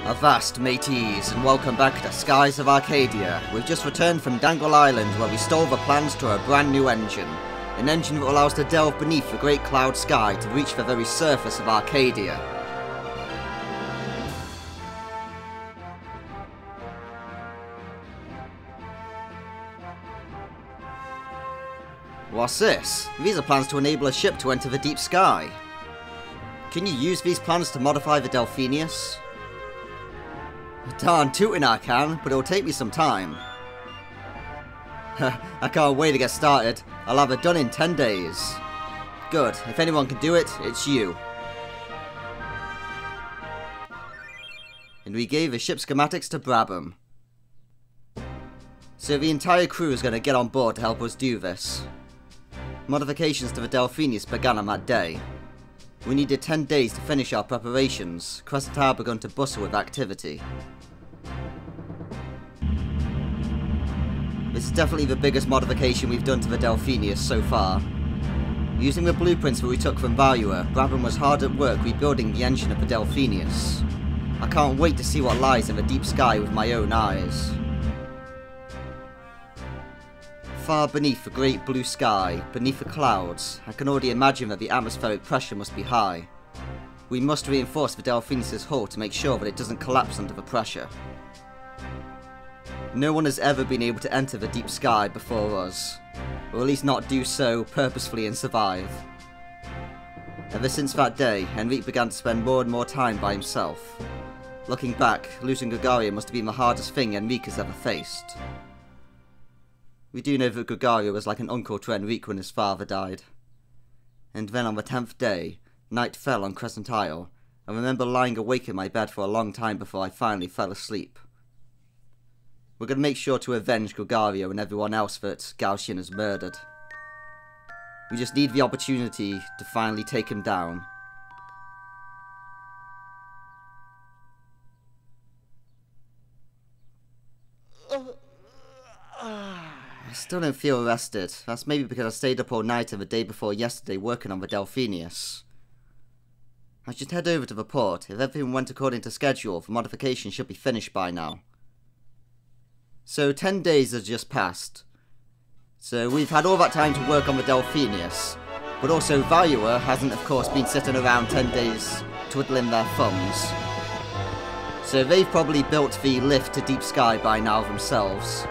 Avast, mateys, and welcome back to Skies of Arcadia. We've just returned from Dangle Island, where we stole the plans to a brand new engine. An engine that will allow us to delve beneath the great cloud sky to reach the very surface of Arcadia. What's this? These are plans to enable a ship to enter the deep sky. Can you use these plans to modify the Delphinius? Darn tootin' I can, but it'll take me some time. I can't wait to get started. I'll have it done in 10 days. Good, if anyone can do it, it's you. And we gave the ship schematics to Brabham. So the entire crew is going to get on board to help us do this. Modifications to the Delphinius began on that day. We needed 10 days to finish our preparations. Crescent Tower begun to bustle with activity. This is definitely the biggest modification we've done to the Delphinius so far. Using the blueprints that we took from Valuer, Brabham was hard at work rebuilding the engine of the Delphinius. I can't wait to see what lies in the deep sky with my own eyes. Far beneath the great blue sky, beneath the clouds, I can already imagine that the atmospheric pressure must be high. We must reinforce the Delphinius' hull to make sure that it doesn't collapse under the pressure. No one has ever been able to enter the deep sky before us, or at least not do so purposefully and survive. Ever since that day, Henrique began to spend more and more time by himself. Looking back, losing Gregario must have been the hardest thing Henrique has ever faced. We do know that Gregario was like an uncle to Henrique when his father died. And then on the 10th day, night fell on Crescent Isle. I remember lying awake in my bed for a long time before I finally fell asleep. We're going to make sure to avenge Gregario and everyone else that Gaussian has murdered. We just need the opportunity to finally take him down. I still don't feel rested. That's maybe because I stayed up all night and the day before yesterday working on the Delphinius. I should head over to the port. If everything went according to schedule, the modification should be finished by now. So 10 days has just passed. So we've had all that time to work on the Delphinius. But also Valuer hasn't of course been sitting around 10 days twiddling their thumbs. So they've probably built the lift to deep sky by now themselves.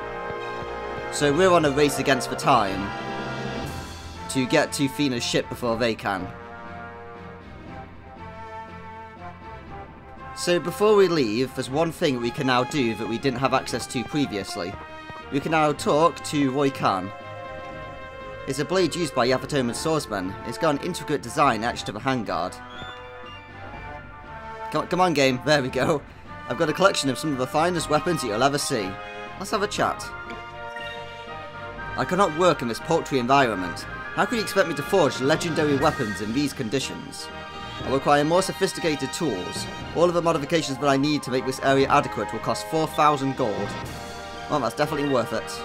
So we're on a race against the time to get to Fina's ship before they can. So before we leave, there's one thing we can now do that we didn't have access to previously. We can now talk to Roy Khan. It's a blade used by Yaphatoman swordsmen. It's got an intricate design etched to the handguard. Come on game, there we go. I've got a collection of some of the finest weapons you'll ever see. Let's have a chat. I cannot work in this paltry environment. How could you expect me to forge legendary weapons in these conditions? I require more sophisticated tools. All of the modifications that I need to make this area adequate will cost 4,000 gold. Well, that's definitely worth it.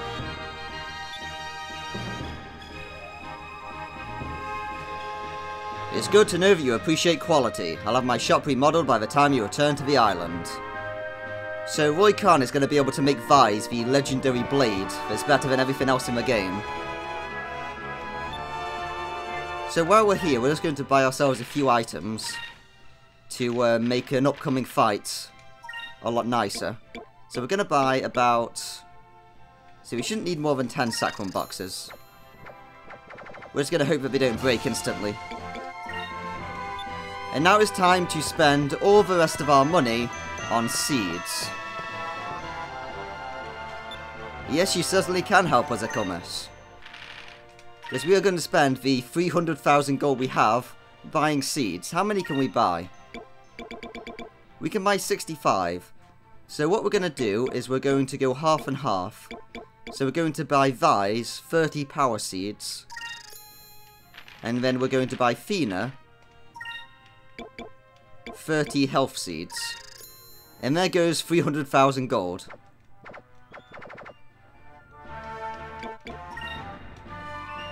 It's good to know that you appreciate quality. I'll have my shop remodeled by the time you return to the island. So Roy Khan is going to be able to make Vise the legendary blade that's better than everything else in the game. So while we're here, we're just going to buy ourselves a few items to make an upcoming fight a lot nicer. So we're going to buy about... So we shouldn't need more than 10 Sacrum boxes. We're just going to hope that they don't break instantly. And now it's time to spend all the rest of our money on seeds. Yes, you certainly can help us, Akumas. Because we are going to spend the 300,000 gold we have buying seeds. How many can we buy? We can buy 65. So what we're going to do is we're going to go half and half. So we're going to buy Vise 30 power seeds. And then we're going to buy Fina 30 health seeds. And there goes 300,000 gold.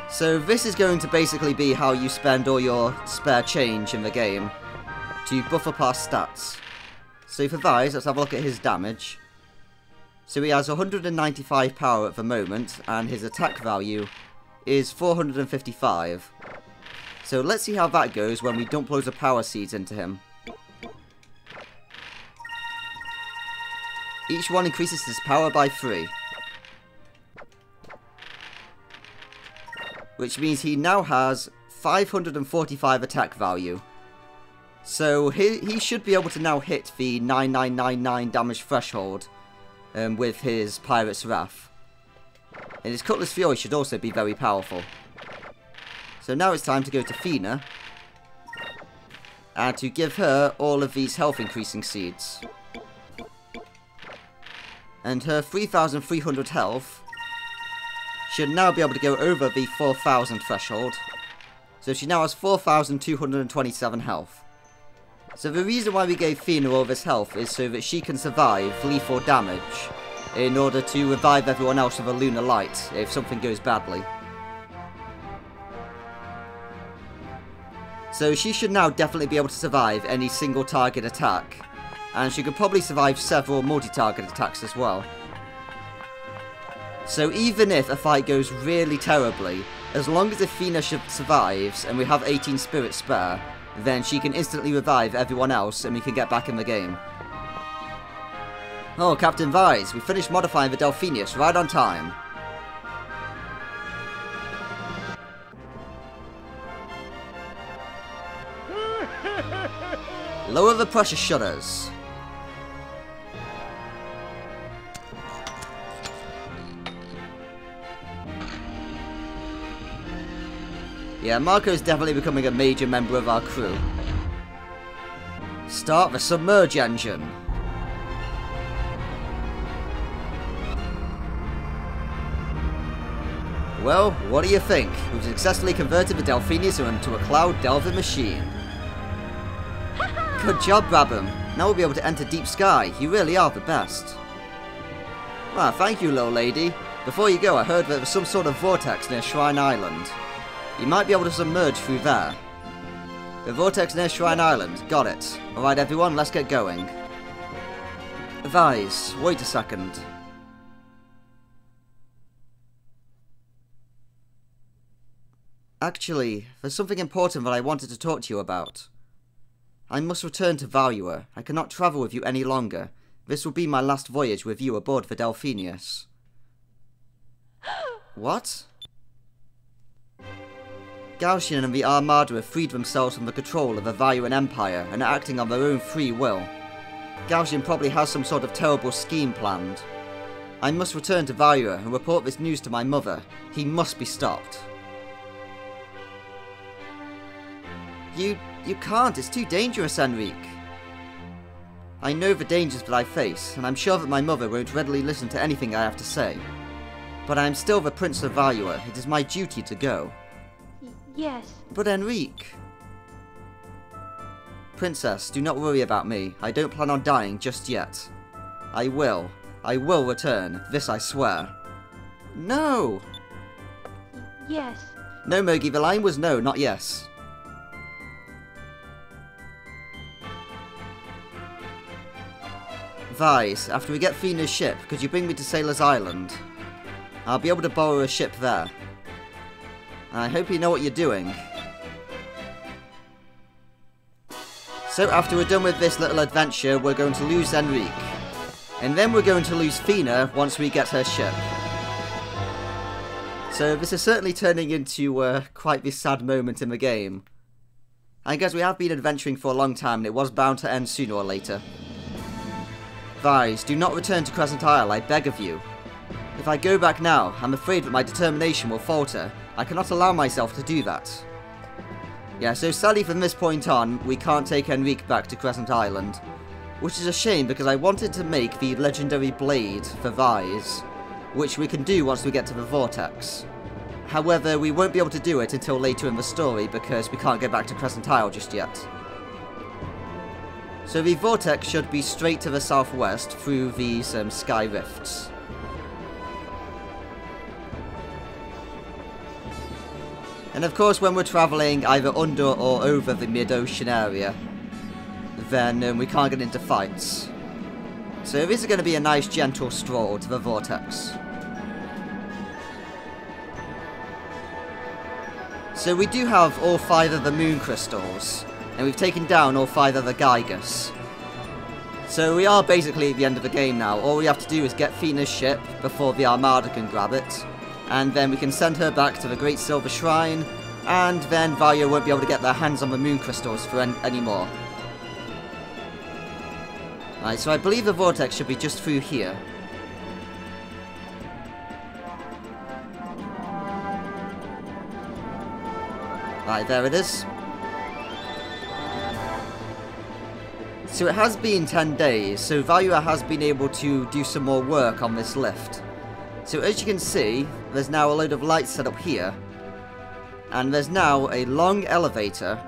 So this is going to basically be how you spend all your spare change in the game to buff up our stats. So for Vise, let's have a look at his damage. So he has 195 power at the moment, and his attack value is 455. So let's see how that goes when we dump loads of power seeds into him. Each one increases his power by 3. Which means he now has 545 attack value. So he should be able to now hit the 9999 damage threshold with his Pirate's Wrath. And his Cutlass Fury should also be very powerful. So now it's time to go to Fina and to give her all of these health increasing seeds. And her 3,300 health should now be able to go over the 4,000 threshold. So she now has 4,227 health. So the reason why we gave Fina all this health is so that she can survive lethal damage in order to revive everyone else with a lunar light if something goes badly. So she should now definitely be able to survive any single target attack, and she could probably survive several multi-target attacks as well. So even if a fight goes really terribly, as long as the Fina survives and we have 18 spirits spare, then she can instantly revive everyone else and we can get back in the game. Oh, Captain Vise, we finished modifying the Delphinius right on time. Lower the pressure shutters. Yeah, Marco's definitely becoming a major member of our crew. Start the submerge engine. Well, what do you think? We've successfully converted the Delphinius into a cloud delving machine. Good job, Brabham. Now we'll be able to enter deep sky. You really are the best. Ah, thank you, little lady. Before you go, I heard there was some sort of vortex near Shrine Island. You might be able to submerge through there. The vortex near Shrine Island. Got it. Alright everyone, let's get going. Vise, wait a second. Actually, there's something important that I wanted to talk to you about. I must return to Valuer. I cannot travel with you any longer. This will be my last voyage with you aboard the Delphinius. What? Gaussian and the Armada have freed themselves from the control of the Valuan Empire and are acting on their own free will. Gaussian probably has some sort of terrible scheme planned. I must return to Valuer and report this news to my mother. He must be stopped. You can't, it's too dangerous, Enrique. I know the dangers that I face, and I'm sure that my mother won't readily listen to anything I have to say. But I am still the Prince of Valuer. It is my duty to go. Yes. But Enrique... Princess, do not worry about me. I don't plan on dying just yet. I will return. This I swear. No! Yes. No, Mogi, the line was no, not yes. Vise, after we get Fina's ship, could you bring me to Sailor's Island? I'll be able to borrow a ship there. I hope you know what you're doing. So after we're done with this little adventure, we're going to lose Enrique. And then we're going to lose Fina once we get her ship. So this is certainly turning into quite the sad moment in the game. I guess we have been adventuring for a long time and it was bound to end sooner or later. Vise, do not return to Crescent Isle, I beg of you. If I go back now, I'm afraid that my determination will falter. I cannot allow myself to do that. Yeah, so sadly from this point on, we can't take Enrique back to Crescent Island. Which is a shame because I wanted to make the legendary blade for Vise, which we can do once we get to the Vortex. However, we won't be able to do it until later in the story because we can't get back to Crescent Isle just yet. So the Vortex should be straight to the southwest through these sky rifts. And of course when we're travelling either under or over the mid-ocean area, then we can't get into fights. So this is going to be a nice gentle stroll to the vortex. So we do have all 5 of the moon crystals, and we've taken down all 5 of the Geigers. So we are basically at the end of the game now. All we have to do is get Fina's ship before the Armada can grab it, and then we can send her back to the Great Silver Shrine, and then Valia won't be able to get their hands on the moon crystals for anymore. Right, so I believe the vortex should be just through here. Right, there it is. So it has been 10 days, so Valia has been able to do some more work on this lift. So as you can see, there's now a load of lights set up here. And there's now a long elevator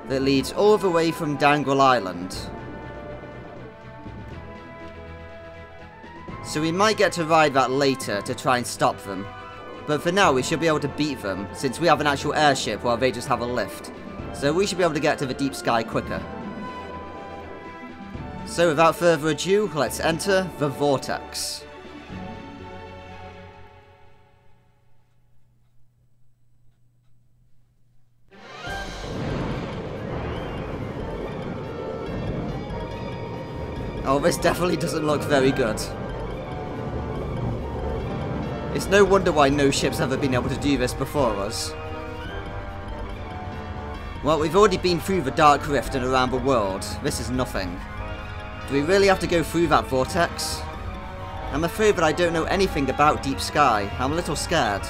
that leads all the way from Dangrel Island. So we might get to ride that later to try and stop them. But for now we should be able to beat them, since we have an actual airship while they just have a lift. So we should be able to get to the deep sky quicker. So without further ado, let's enter the vortex. Oh, this definitely doesn't look very good. It's no wonder why no ship's ever been able to do this before us. Well, we've already been through the Dark Rift and around the world. This is nothing. Do we really have to go through that vortex? I'm afraid that I don't know anything about Deep Sky. I'm a little scared.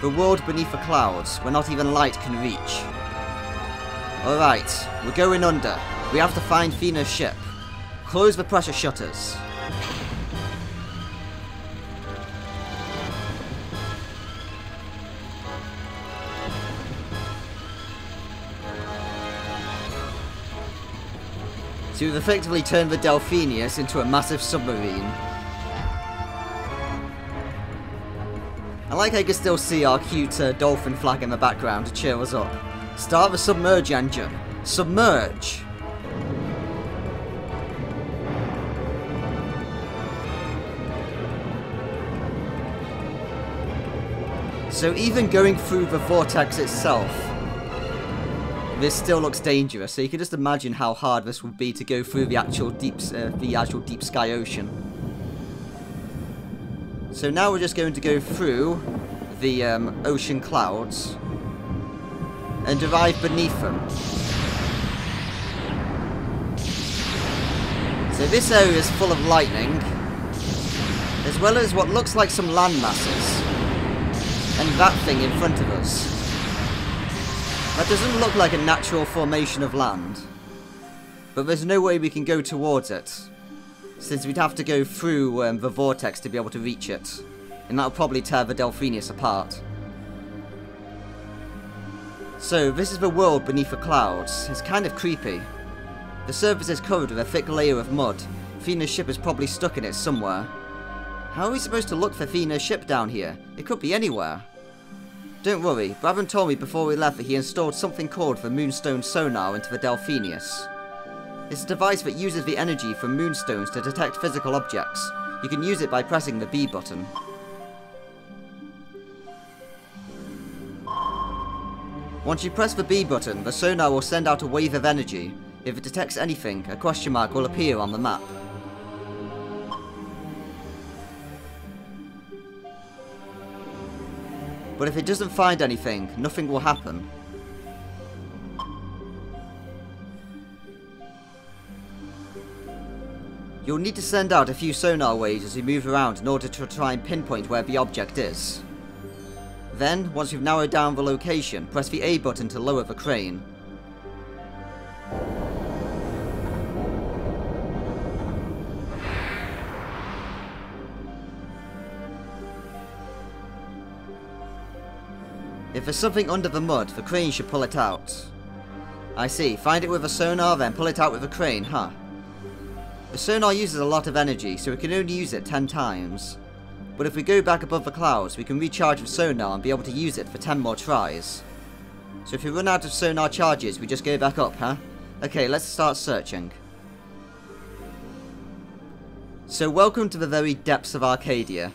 The world beneath the clouds, where not even light can reach. Alright, we're going under. We have to find Fina's ship. Close the pressure shutters. So we've effectively turned the Delphinius into a massive submarine. I like how you can still see our cute dolphin flag in the background to cheer us up. Start the submerge engine. Submerge! So even going through the vortex itself, this still looks dangerous, so you can just imagine how hard this would be to go through the actual deep sky ocean. So now we're just going to go through the ocean clouds and arrive beneath them. So this area is full of lightning, as well as what looks like some land masses, and that thing in front of us. That doesn't look like a natural formation of land, but there's no way we can go towards it, since we'd have to go through the vortex to be able to reach it, and that'll probably tear the Delphinius apart. So this is the world beneath the clouds. It's kind of creepy. The surface is covered with a thick layer of mud. Fina's ship is probably stuck in it somewhere. How are we supposed to look for Fina's ship down here? It could be anywhere. Don't worry, Brabham told me before we left that he installed something called the Moonstone Sonar into the Delphinius. It's a device that uses the energy from moonstones to detect physical objects. You can use it by pressing the B button. Once you press the B button, the sonar will send out a wave of energy. If it detects anything, a question mark will appear on the map. But if it doesn't find anything, nothing will happen. You'll need to send out a few sonar waves as you move around in order to try and pinpoint where the object is. Then, once you've narrowed down the location, press the A button to lower the crane. If there's something under the mud, the crane should pull it out. I see. Find it with a sonar, then pull it out with a crane, huh? The sonar uses a lot of energy, so we can only use it 10 times. But if we go back above the clouds, we can recharge the sonar and be able to use it for 10 more tries. So if we run out of sonar charges, we just go back up, huh? Okay, let's start searching. So welcome to the very depths of Arcadia.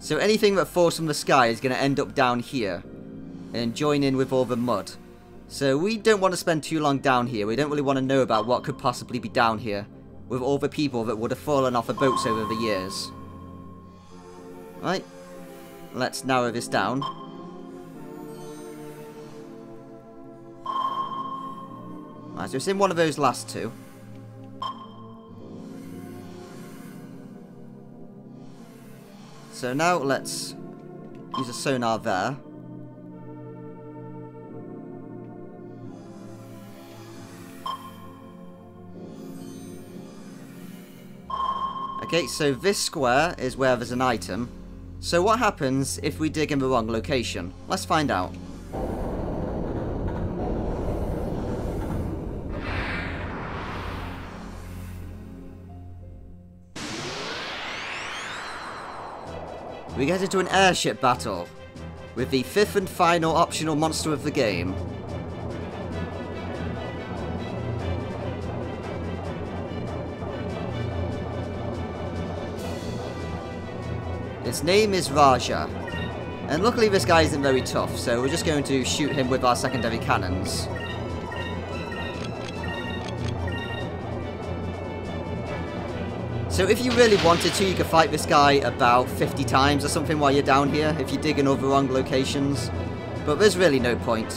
So anything that falls from the sky is going to end up down here and join in with all the mud. So we don't want to spend too long down here. We don't really want to know about what could possibly be down here with all the people that would have fallen off the boats over the years. Right, let's narrow this down. Right, so it's in one of those last two. So now let's use a sonar there. Okay, so this square is where there's an item. So what happens if we dig in the wrong location? Let's find out. We get into an airship battle with the fifth and final optional monster of the game. Its name is Raja, and luckily this guy isn't very tough, so we're just going to shoot him with our secondary cannons. So if you really wanted to, you could fight this guy about 50 times or something while you're down here, if you dig in all the wrong locations, but there's really no point.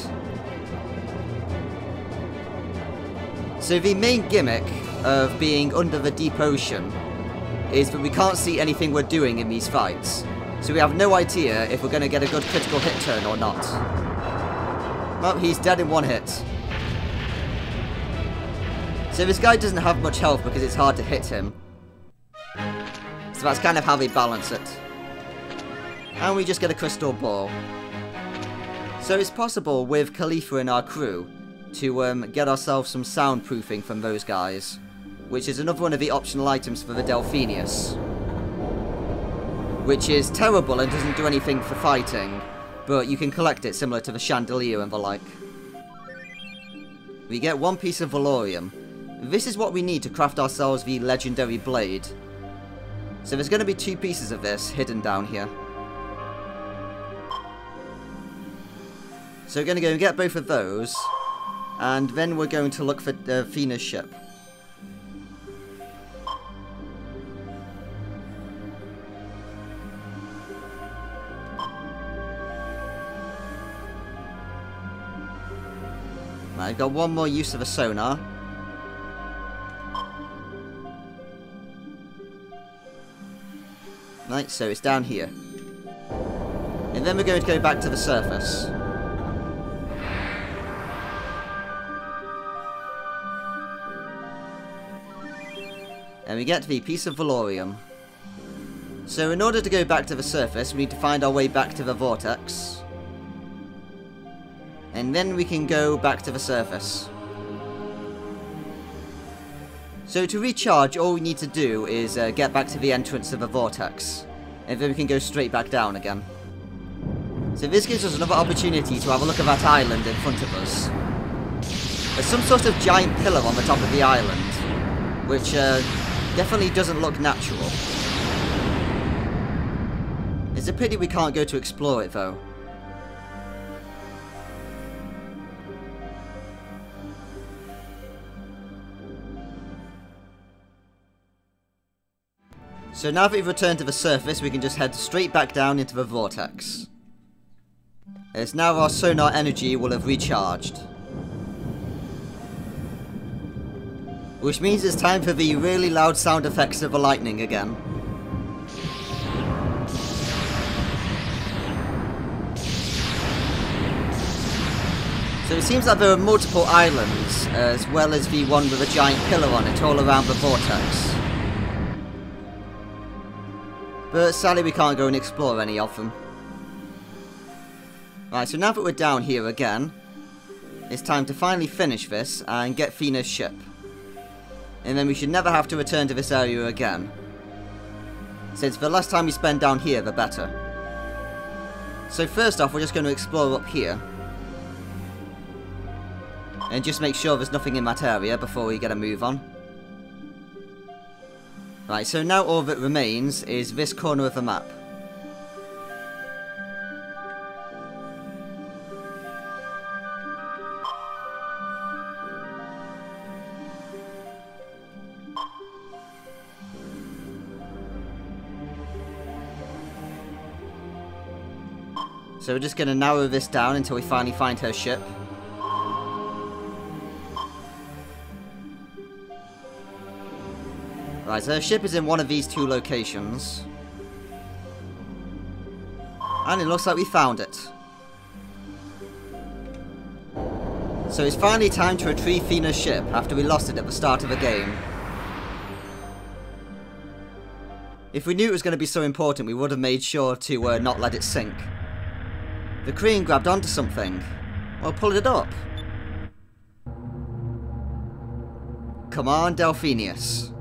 So the main gimmick of being under the deep ocean is that we can't see anything we're doing in these fights. So we have no idea if we're going to get a good critical hit turn or not. Well, he's dead in one hit. So this guy doesn't have much health because it's hard to hit him. So that's kind of how they balance it. And we just get a crystal ball. So it's possible with Khalifa in our crew to get ourselves some soundproofing from those guys, which is another one of the optional items for the Delphinius. Which is terrible and doesn't do anything for fighting, but you can collect it similar to the chandelier and the like. We get one piece of Valorium. This is what we need to craft ourselves the legendary blade. So there's going to be two pieces of this hidden down here. So we're going to go and get both of those, and then we're going to look for Fina's ship. Right, I've got one more use of a sonar. Right, so it's down here. And then we're going to go back to the surface. And we get the piece of Valorium. So in order to go back to the surface, we need to find our way back to the vortex. And then we can go back to the surface. So to recharge, all we need to do is get back to the entrance of the vortex. And then we can go straight back down again. So this gives us another opportunity to have a look at that island in front of us. There's some sort of giant pillar on the top of the island, which definitely doesn't look natural. It's a pity we can't go to explore it though. So now that we've returned to the surface, we can just head straight back down into the vortex. As now our sonar energy will have recharged. Which means it's time for the really loud sound effects of the lightning again. So it seems like there are multiple islands, as well as the one with a giant pillar on it all around the vortex. But sadly we can't go and explore any of them. Right, so now that we're down here again, it's time to finally finish this and get Fina's ship. And then we should never have to return to this area again. Since the less time we spend down here, the better. So first off, we're just going to explore up here. And just make sure there's nothing in that area before we get a move on. Right, so now all that remains is this corner of the map. So we're just going to narrow this down until we finally find her ship. Right, so her ship is in one of these two locations. And it looks like we found it. So it's finally time to retrieve Fina's ship after we lost it at the start of the game. If we knew it was going to be so important, we would have made sure to not let it sink. The crane grabbed onto something. Well, pull it up. Come on, Delphinius.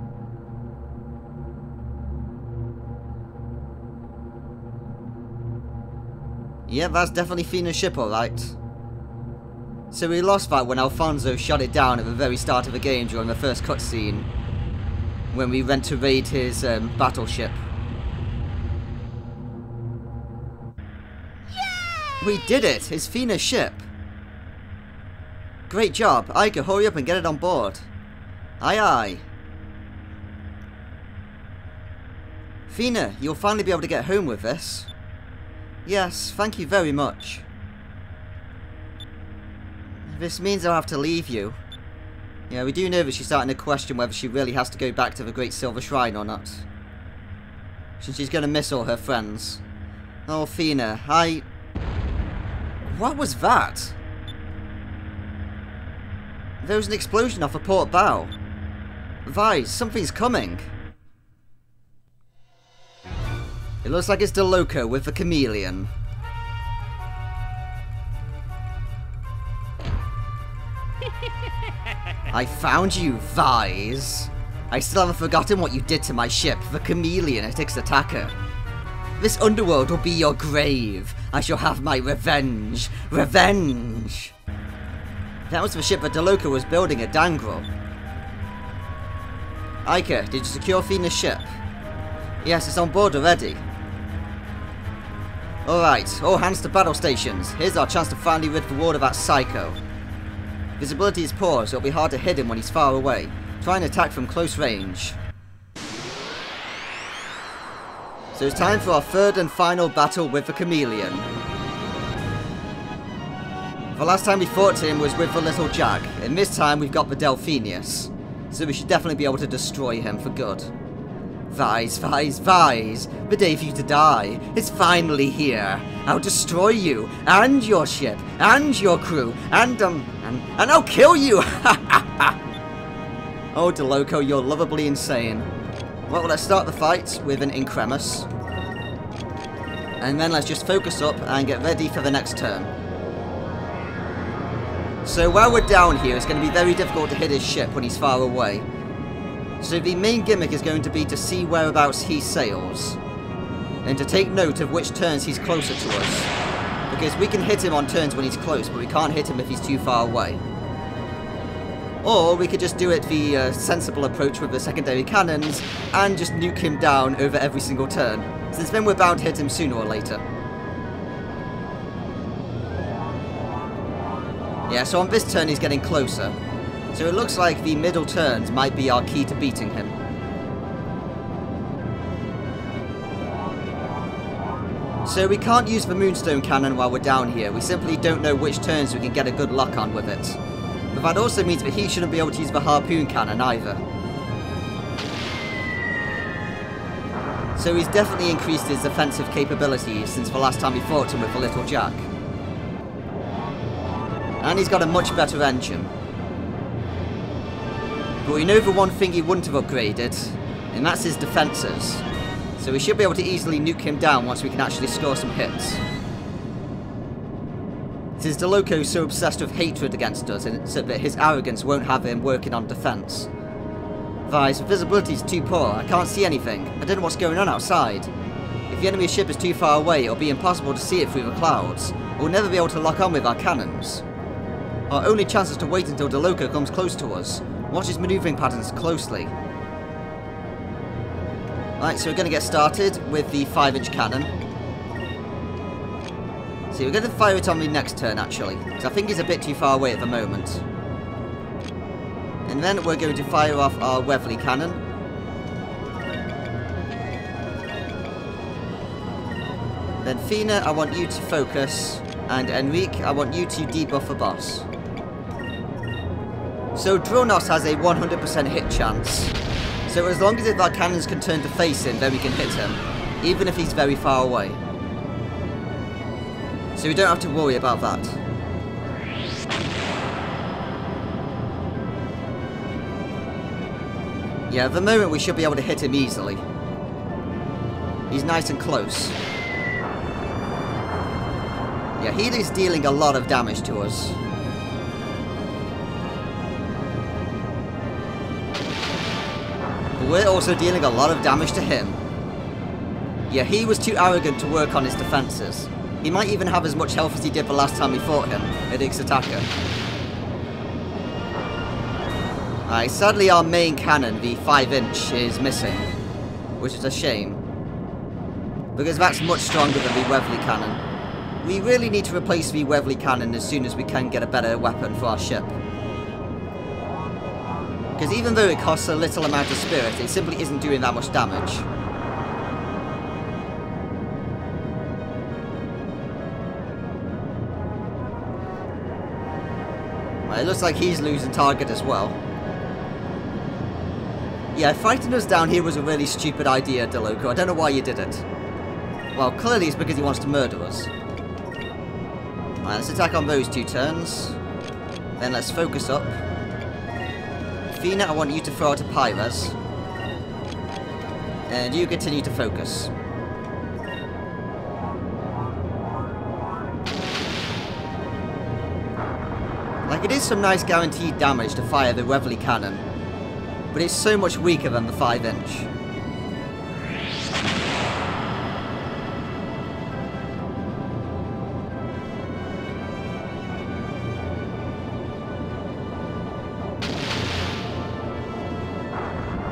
Yeah, that's definitely Fina's ship, alright. So we lost that when Alfonso shot it down at the very start of the game during the first cutscene, when we went to raid his battleship. We did it! It's Fina's ship! Great job. Ica, hurry up and get it on board. Aye aye. Fina, you'll finally be able to get home with this. Yes, thank you very much. This means I'll have to leave you. Yeah, we do know that she's starting to question whether she really has to go back to the Great Silver Shrine or not. Since she's going to miss all her friends. Oh, Fina, What was that? There was an explosion off a port bow. Vise, something's coming. It looks like it's De Loco with the Chameleon. I found you, Vise. I still haven't forgotten what you did to my ship, the Chameleon at its attacker. This underworld will be your grave. I shall have my revenge. Revenge! That was the ship that De Loco was building at Dangrel. Ica, did you secure Fina's ship? Yes, it's on board already. Alright, all hands to battle stations. Here's our chance to finally rid the world of that psycho. Visibility is poor, so it'll be hard to hit him when he's far away. Try and attack from close range. So it's time for our third and final battle with the Chameleon. The last time we fought him was with the little Jack, and this time we've got the Delphinius. So we should definitely be able to destroy him for good. Vise, Vise, Vise! The day for you to die. It's finally here. I'll destroy you, and your ship, and your crew, and I'll kill you! Oh, De Loco, you're lovably insane. Well, let's start the fight with an Incremus. And then let's just focus up and get ready for the next turn. So while we're down here, it's going to be very difficult to hit his ship when he's far away. So the main gimmick is going to be to see whereabouts he sails. And to take note of which turns he's closer to us. Because we can hit him on turns when he's close, but we can't hit him if he's too far away. Or we could just do it the sensible approach with the secondary cannons and just nuke him down over every single turn. Since then we're bound to hit him sooner or later. Yeah, so on this turn he's getting closer. So it looks like the middle turns might be our key to beating him. So we can't use the Moonstone Cannon while we're down here. We simply don't know which turns we can get a good lock on with it. But that also means that he shouldn't be able to use the Harpoon Cannon either. So he's definitely increased his defensive capabilities since the last time we fought him with the Little Jack. And he's got a much better engine. But we know the one thing he wouldn't have upgraded, and that's his defences. So we should be able to easily nuke him down once we can actually score some hits. Since De Loco is so obsessed with hatred against us, and so that his arrogance won't have him working on defence. Vise, visibility is too poor, I can't see anything. I don't know what's going on outside. If the enemy ship is too far away, it'll be impossible to see it through the clouds. We'll never be able to lock on with our cannons. Our only chance is to wait until De Loco comes close to us. Watch his maneuvering patterns closely. Right, so we're going to get started with the 5-inch cannon. See, we're going to fire it on the next turn, actually, because I think he's a bit too far away at the moment. And then we're going to fire off our Weatherly cannon. Then Fina, I want you to focus, and Enrique, I want you to debuff the boss. So Dronos has a 100% hit chance. So as long as our cannons can turn to face him, then we can hit him, even if he's very far away. So we don't have to worry about that. Yeah, at the moment we should be able to hit him easily. He's nice and close. Yeah, he is dealing a lot of damage to us. But we're also dealing a lot of damage to him. Yeah, he was too arrogant to work on his defences. He might even have as much health as he did the last time we fought him at Ixataka. Alright, sadly our main cannon, the 5-inch, is missing. Which is a shame. Because that's much stronger than the Weatherly cannon. We really need to replace the Weatherly cannon as soon as we can get a better weapon for our ship. Because even though it costs a little amount of spirit, it simply isn't doing that much damage. Well, it looks like he's losing target as well. Yeah, fighting us down here was a really stupid idea, De Loco. I don't know why you did it. Well, clearly it's because he wants to murder us. Alright, let's attack on those 2 turns. Then let's focus up. Fina, I want you to throw out a Pyres. And you continue to focus. Like, it is some nice guaranteed damage to fire the Weatherly cannon. But it's so much weaker than the 5-inch.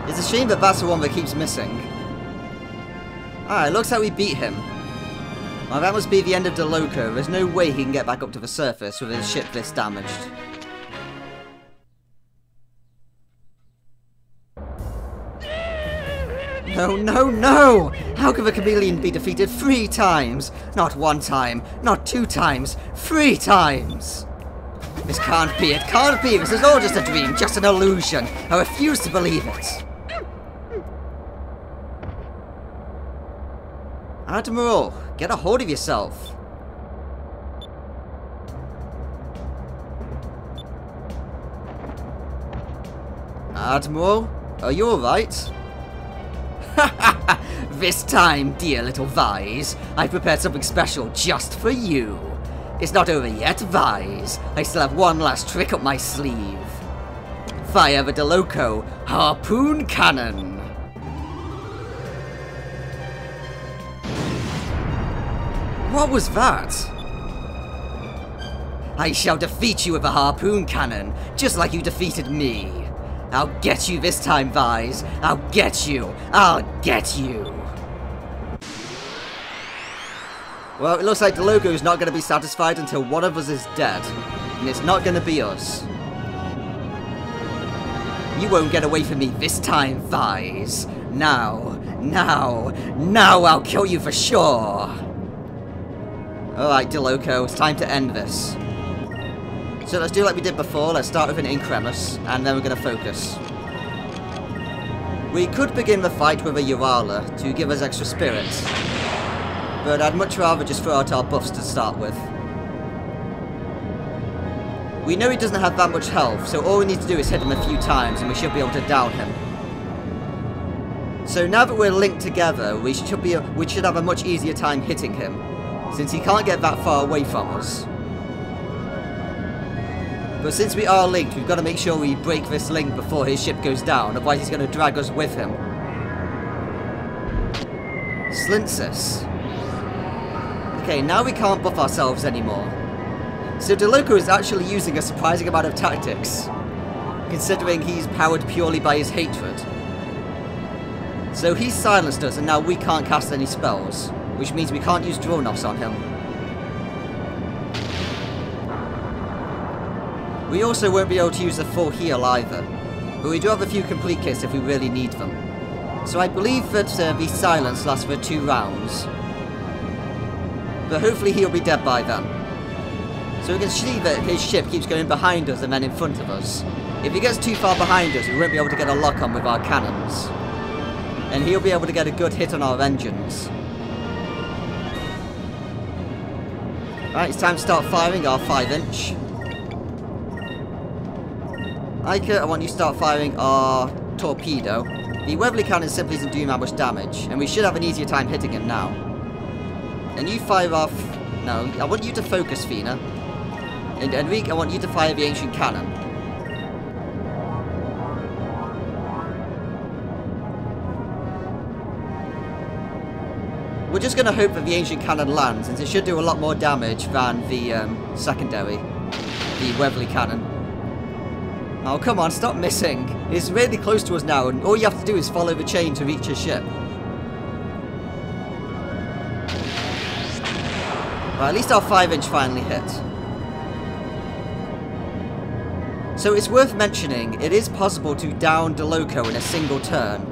It's a shame that that's the one that keeps missing. Alright, looks like we beat him. Well, that must be the end of De Loco. There's no way he can get back up to the surface with his ship this damaged. No, no, no! How can the Chameleon be defeated 3 times? Not 1 time, not 2 times, 3 times! This can't be, it can't be! This is all just a dream, just an illusion! I refuse to believe it! Admiral, get a hold of yourself! Admiral, are you alright? This time, dear little Vise, I've prepared something special just for you. It's not over yet, Vise. I still have one last trick up my sleeve. Fire the De Loco Harpoon Cannon. What was that? I shall defeat you with a harpoon cannon, just like you defeated me. I'll get you this time, Vise. I'll get you. I'll get you. Well, it looks like De Loco is not going to be satisfied until one of us is dead. And it's not going to be us. You won't get away from me this time, Vise. Now I'll kill you for sure. Alright, De Loco, it's time to end this. So let's do like we did before. Let's start with an Incremus, and then we're going to focus. We could begin the fight with a Urala to give us extra spirits, but I'd much rather just throw out our buffs to start with. We know he doesn't have that much health, so all we need to do is hit him a few times and we should be able to down him. So now that we're linked together, we should have a much easier time hitting him, since he can't get that far away from us. But since we are linked, we've got to make sure we break this link before his ship goes down, otherwise he's going to drag us with him. Slinsis. Okay, now we can't buff ourselves anymore. So De Loco is actually using a surprising amount of tactics, considering he's powered purely by his hatred. So he's silenced us, and now we can't cast any spells, which means we can't use Dronos on him. We also won't be able to use a full heal either, but we do have a few complete kits if we really need them. So I believe that the silence lasts for 2 rounds, but hopefully he'll be dead by then. So we can see that his ship keeps going behind us and then in front of us. If he gets too far behind us, we won't be able to get a lock on with our cannons, and he'll be able to get a good hit on our engines. Right, it's time to start firing our 5-inch. Ica, I want you to start firing our torpedo. The Weatherly cannon simply isn't doing that much damage, and we should have an easier time hitting him now. And you fire off... No, I want you to focus, Fina. And Enrique, I want you to fire the ancient cannon. We're just going to hope that the ancient cannon lands, since it should do a lot more damage than the secondary, the Weatherly cannon. Oh, come on, stop missing. It's really close to us now, and all you have to do is follow the chain to reach his ship. Well, at least our 5-inch finally hit. So it's worth mentioning, it is possible to down De Loco in a single turn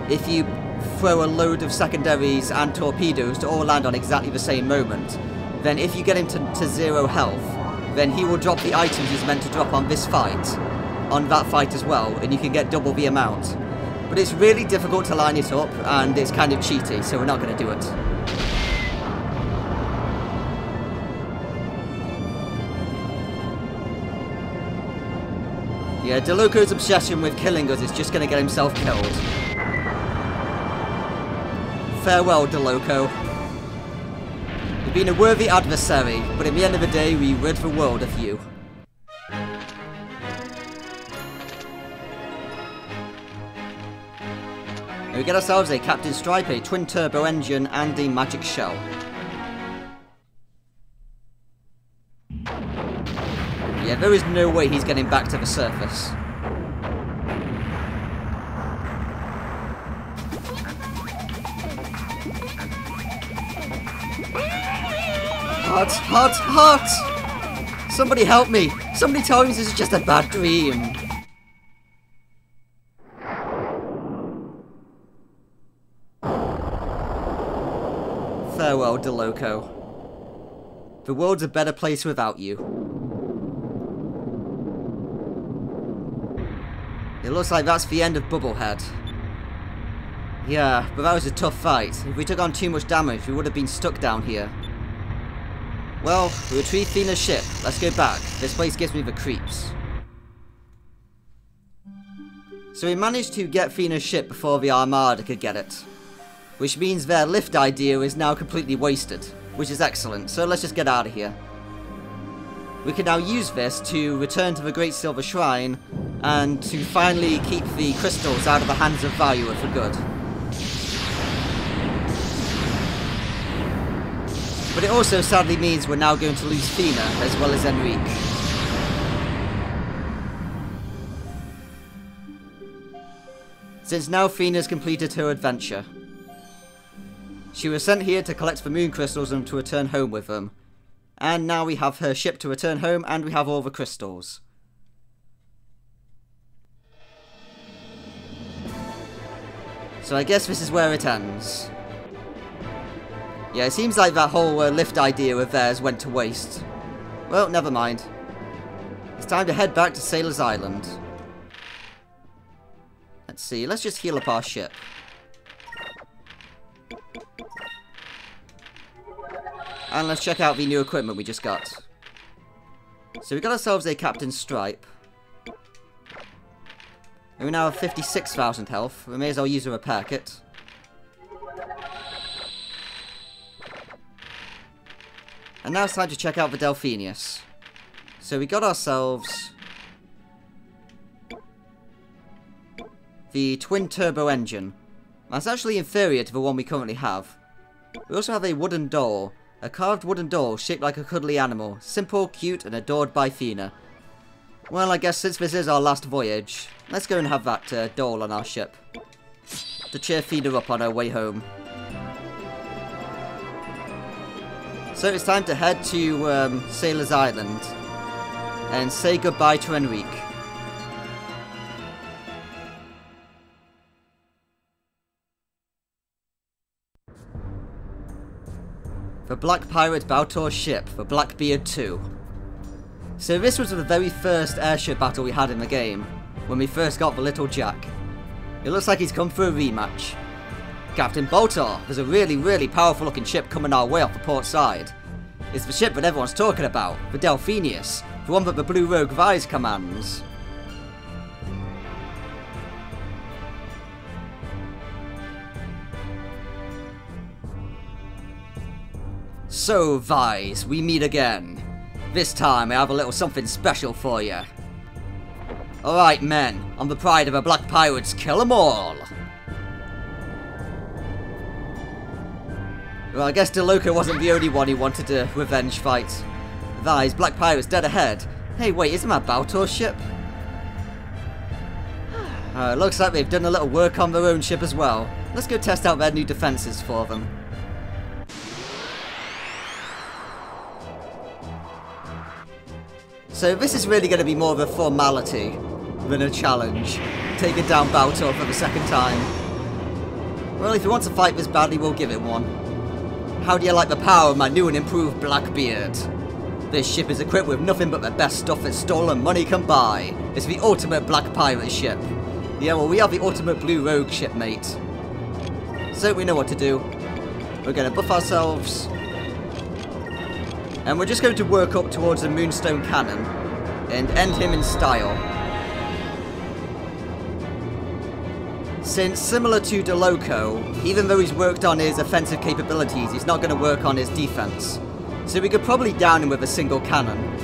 if you throw a load of secondaries and torpedoes to all land on exactly the same moment. Then if you get him to 0 health, then he will drop the items he's meant to drop on this fight, on that fight as well, and you can get double the amount. But it's really difficult to line it up, and it's kind of cheaty, so we're not going to do it. Yeah, De Loco's obsession with killing us is just going to get himself killed. Farewell, De Loco. You've been a worthy adversary, but at the end of the day, we rid the world of you. And we get ourselves a Captain Stripe, a twin turbo engine, and a magic shell. Yeah, there is no way he's getting back to the surface. Heart! Somebody help me! Somebody tell me this is just a bad dream! Farewell, De Loco. The world's a better place without you. It looks like that's the end of Bubblehead. Yeah, but that was a tough fight. If we took on too much damage, we would have been stuck down here. Well, we retrieved Fina's ship. Let's go back. This place gives me the creeps. So we managed to get Fina's ship before the Armada could get it. Which means their lift idea is now completely wasted. Which is excellent, so let's just get out of here. We can now use this to return to the Great Silver Shrine and to finally keep the crystals out of the hands of Valuer for good. But it also sadly means we're now going to lose Fina as well as Enrique. Since now Fina's completed her adventure. She was sent here to collect the moon crystals and to return home with them. And now we have her ship to return home and we have all the crystals. So I guess this is where it ends. Yeah, it seems like that whole lift idea of theirs went to waste. Well, never mind. It's time to head back to Sailor's Island. Let's see, let's just heal up our ship. And let's check out the new equipment we just got. So we got ourselves a Captain Stripe. And we now have 56,000 health. We may as well use a repair kit. And now it's time to check out the Delphinius. So we got ourselves the twin turbo engine, That's actually inferior to the one we currently have. We also have a wooden doll. A carved wooden doll shaped like a cuddly animal. Simple, cute, and adored by Fina. Well, I guess since this is our last voyage, let's go and have that doll on our ship. To cheer Fina up on her way home. So it's time to head to Sailor's Island. And say goodbye to Enrique. The Black Pirate Baltor's ship, the Blackbeard 2. So this was the very first airship battle we had in the game, when we first got the little Jack. It looks like he's come for a rematch. Captain Baltor, there's a really powerful looking ship coming our way off the port side. It's the ship that everyone's talking about, the Delphinius, the one that the Blue Rogue Vise commands. So, Vise, we meet again. This time I have a little something special for you. Alright men, on the pride of the Black Pirates, kill them all! Well, I guess De Loco wasn't the only one who wanted a revenge fight. Vise, Black Pirates dead ahead. Hey wait, isn't that Baltor's ship? Looks like they've done a little work on their own ship as well. Let's go test out their new defences for them. So this is really going to be more of a formality than a challenge. Taking down Baltor for the second time. Well, if he wants to fight this badly, we'll give him one. How do you like the power of my new and improved Blackbeard? This ship is equipped with nothing but the best stuff that stolen money can buy. It's the ultimate Black Pirate ship. Yeah, well, we have the ultimate Blue Rogue ship, mate. So we know what to do. We're going to buff ourselves. And we're just going to work up towards the Moonstone Cannon and end him in style. Since, similar to De Loco, even though he's worked on his offensive capabilities, he's not going to work on his defense. So we could probably down him with a single cannon.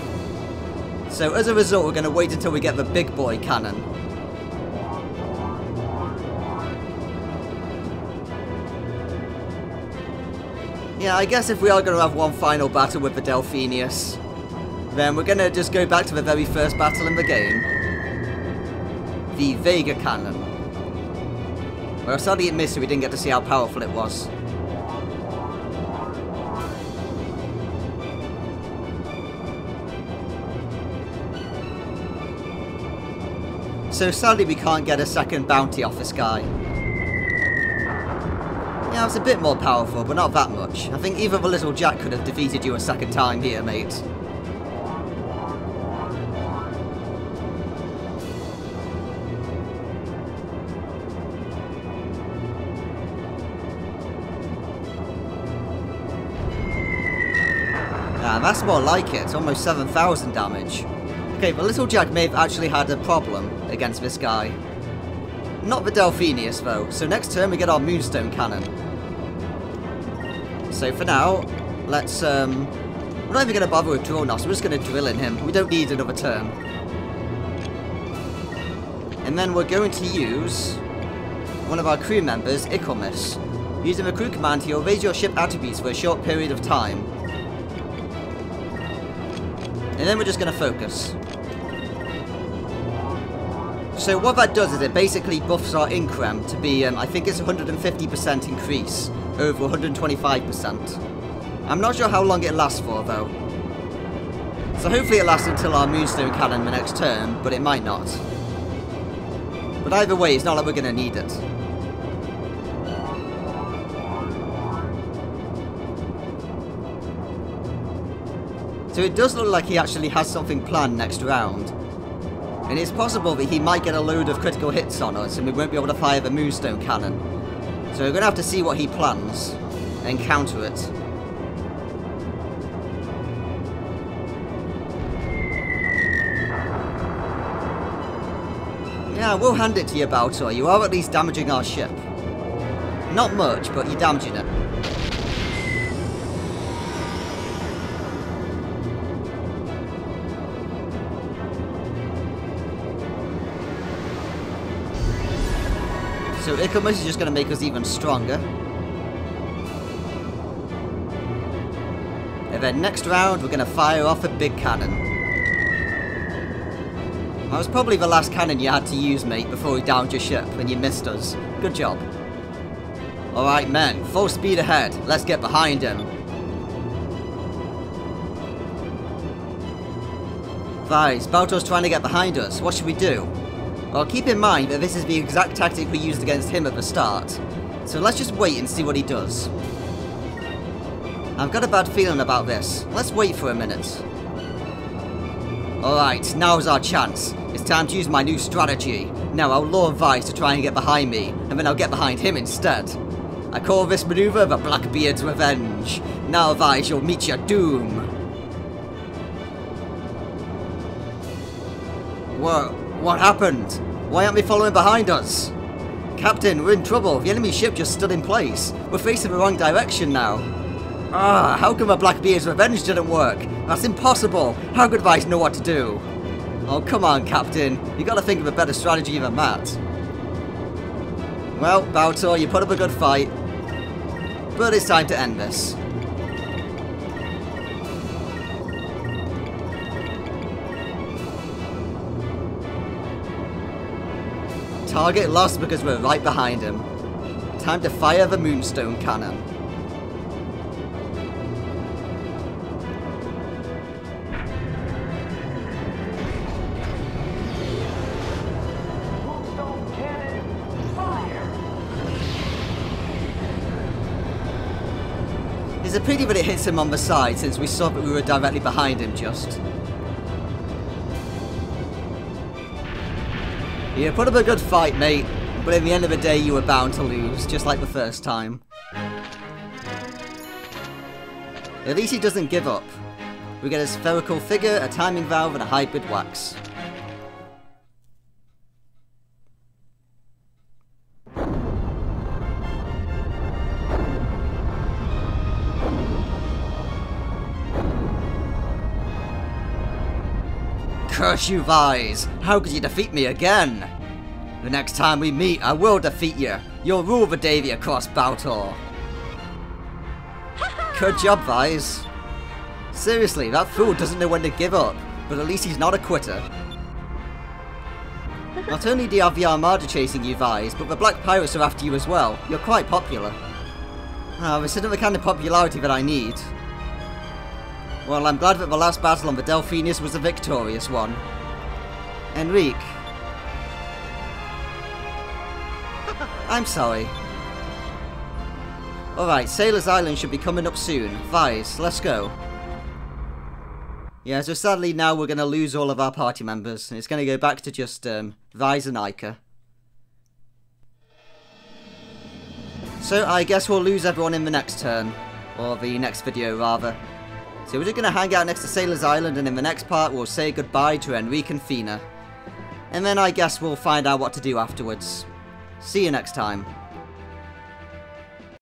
So as a result, we're going to wait until we get the big boy cannon. Yeah, I guess if we are going to have one final battle with the Delphinius, then we're going to just go back to the very first battle in the game. The Vega Cannon. Well, sadly it missed, so we didn't get to see how powerful it was. So sadly we can't get a second bounty off this guy. Yeah, it's a bit more powerful, but not that much. I think even the little Jack could have defeated you a second time here, mate. Ah, that's more like it. Almost 7,000 damage. Okay, the little Jack may have actually had a problem against this guy. Not the Delphinius, though. So next turn we get our Moonstone Cannon. So for now, let's, we're not even going to bother with Dronos, we're just going to drill in him. We don't need another turn. And then we're going to use one of our crew members, Icomus. Using the crew command, he'll raise your ship attributes for a short period of time. And then we're just going to focus. So what that does is it basically buffs our increm to be, I think it's 150% increase over 125%. I'm not sure how long it lasts for though. So hopefully it lasts until our Moonstone Cannon the next turn, but it might not. But either way, it's not like we're going to need it. So it does look like he actually has something planned next round. And it's possible that he might get a load of critical hits on us and we won't be able to fire the Moonstone Cannon. So we're going to have to see what he plans and counter it. Yeah, we'll hand it to you, Baltor. You are at least damaging our ship. Not much, but you're damaging it. So Icamus is just going to make us even stronger. And then next round, we're going to fire off a big cannon. That was probably the last cannon you had to use, mate, before we downed your ship and you missed us. Good job. Alright, men, full speed ahead. Let's get behind him. Vise, Baltor's trying to get behind us. What should we do? Well, keep in mind that this is the exact tactic we used against him at the start. So let's just wait and see what he does. I've got a bad feeling about this. Let's wait for a minute. Alright, now's our chance. It's time to use my new strategy. Now I'll lure Vise to try and get behind me, and then I'll get behind him instead. I call this maneuver the Blackbeard's Revenge. Now Vise, you'll meet your doom. Whoa, what happened? Why aren't they following behind us? Captain, we're in trouble. The enemy ship just stood in place. We're facing the wrong direction now. Ah, how come a Blackbeard's Revenge didn't work? That's impossible. How could Vise know what to do? Oh, come on, Captain. You gotta think of a better strategy than that. Well, Baltor, you put up a good fight. But it's time to end this. Target lost because we're right behind him. Time to fire the Moonstone Cannon. It's a pity that it hits him on the side, since we saw that we were directly behind him just. You put up a good fight, mate, but in the end of the day you were bound to lose, just like the first time. At least he doesn't give up. We get a spherical figure, a timing valve, and a hybrid wax. Curse you, Vise! How could you defeat me again? The next time we meet, I will defeat you. You'll rule the Davy across Baltor. Good job, Vise. Seriously, that fool doesn't know when to give up, but at least he's not a quitter. Not only do you have the Armada chasing you, Vise, but the Black Pirates are after you as well. You're quite popular. Ah, this isn't the kind of popularity that I need. Well, I'm glad that the last battle on the Delphinus was a victorious one. Enrique. I'm sorry. Alright, Sailor's Island should be coming up soon. Vise, let's go. Yeah, so sadly now we're going to lose all of our party members. And it's going to go back to just Vise and Ica. So I guess we'll lose everyone in the next turn. Or the next video, rather. So we're just going to hang out next to Sailor's Island, and in the next part we'll say goodbye to Enrique and Fina. And then I guess we'll find out what to do afterwards. See you next time.